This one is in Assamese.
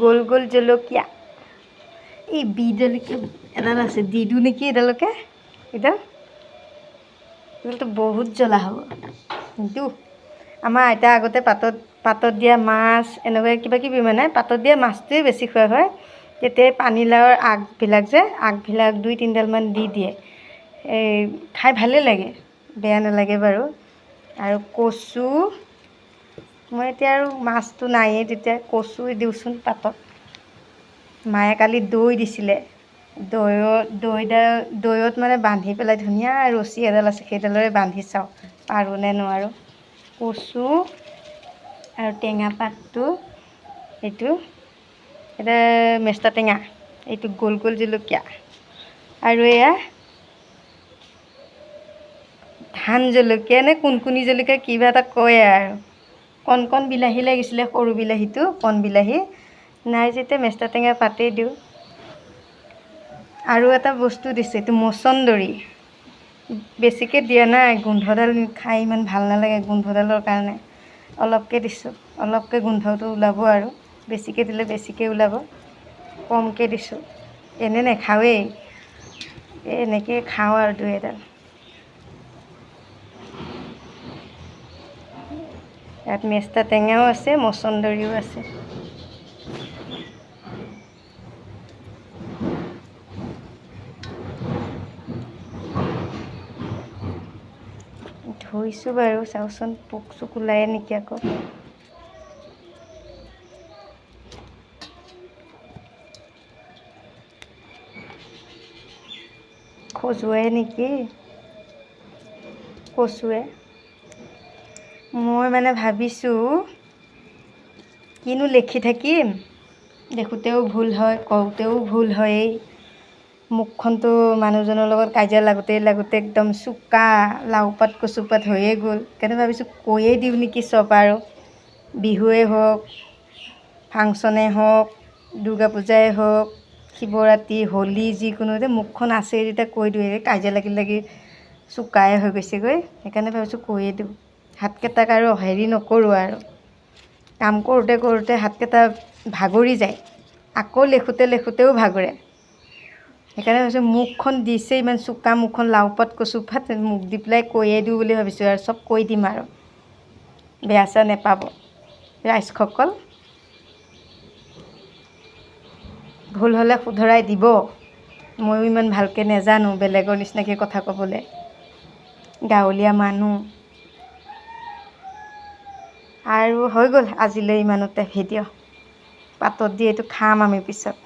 গোল গোল জলকীয়া এই বি জলকীয়া এডাল আছে দি দিওঁ নেকি এডালকে এডালটো বহুত জ্বলা হ'ব কিন্তু আমাৰ আইতা আগতে পাতত দিয়া মাছ এনেকুৱা কিবা কিবি মানে পাতত দিয়া মাছটোৱে বেছি খোৱা হয় তেতিয়া পানীলাওৰ আগবিলাক 2-3ডালমান দি দিয়ে এই খাই ভালেই লাগে বেয়া নালাগে বাৰু আৰু কচু মই এতিয়া আৰু মাছটো নাইয়ে তেতিয়া কচু দিওঁচোন পাতত মায়ে কালি দৈ দিছিলে দৈত মানে বান্ধি পেলাই ধুনীয়া ৰছী এডাল আছে সেইডালেৰে বান্ধি চাওঁ পাৰোঁ নে নোৱাৰোঁ কচু আৰু টেঙা পাতটো এইটো এটা মেষ্টা টেঙা এইটো গোল গোল জলকীয়া আৰু এয়া ধান জলকীয়া নে কোনকুনি জলকীয়া কিবা এটা কয় আৰু কণ বিলাহী লাগিছিলে সৰু বিলাহীটো কণ বিলাহী নাই যেতিয়া মেষ্টা টেঙা পাতেই দিওঁ আৰু এটা বস্তু দিছে এইটো মচন্দৰী বেছিকৈ দিয়া নাই গোন্ধডাল খাই ইমান ভাল নালাগে গোন্ধডালৰ কাৰণে অলপকৈ দিছোঁ অলপকৈ গোন্ধটো ওলাব আৰু বেছিকৈ দিলে বেছিকৈ ওলাব কমকৈ দিছোঁ এনে নাখাওঁৱেই এনেকৈ খাওঁ আৰু 2 এডাল ইয়াত মেষ্টা টেঙাও আছে মচন্দৰীও আছে ধুইছোঁ বাৰু চাওঁচোন পোক চোক ওলায়ে নেকি আকৌ খজুৱাই নেকি কচুৱে মই মানে ভাবিছোঁ কিনো লিখি থাকিম দেখোঁতেও ভুল হয় কওঁতেও ভুল হয়েই মুখখনতো মানুহজনৰ লগত কাজিয়া লাগোতে একদম চোকা লাওপাত কচুপাত হৈয়ে গ'ল সেইকাৰণে ভাবিছোঁ কৈয়ে দিওঁ নেকি চব আৰু বিহুৱে হওক ফাংচনে হওক দুৰ্গা পূজাই হওক শিৱৰাত্ৰি হোলী যিকোনোতে মুখখন আছে যেতিয়া কৈ দিওঁ কাজিয়া লাগি চোকাই হৈ গৈছেগৈ সেইকাৰণে ভাবিছোঁ কৈয়ে দিওঁ হাতকেইটাক আৰু হেৰি নকৰোঁ আৰু কাম কৰোঁতে হাতকেইটা ভাগৰি যায় আকৌ লেখোঁতেও ভাগৰে সেইকাৰণে ভাবিছোঁ মুখখন দিছে ইমান চোকা মুখখন লাওপাত কচুপাত মুখ দি পেলাই কৈয়ে দিওঁ বুলি ভাবিছোঁ আৰু চব কৈ দিম আৰু বেয়া চেয়া নেপাব ৰাইজসকল ভুল হ'লে শুধৰাই দিব ময়ো ইমান ভালকৈ নেজানো বেলেগৰ নিচিনাকৈ কথা ক'বলৈ গাঁৱলীয়া মানুহ আৰু হৈ গ'ল আজিলৈ ইমানতে ভিডিঅ' পাতত দি এইটো খাম আমি পিছত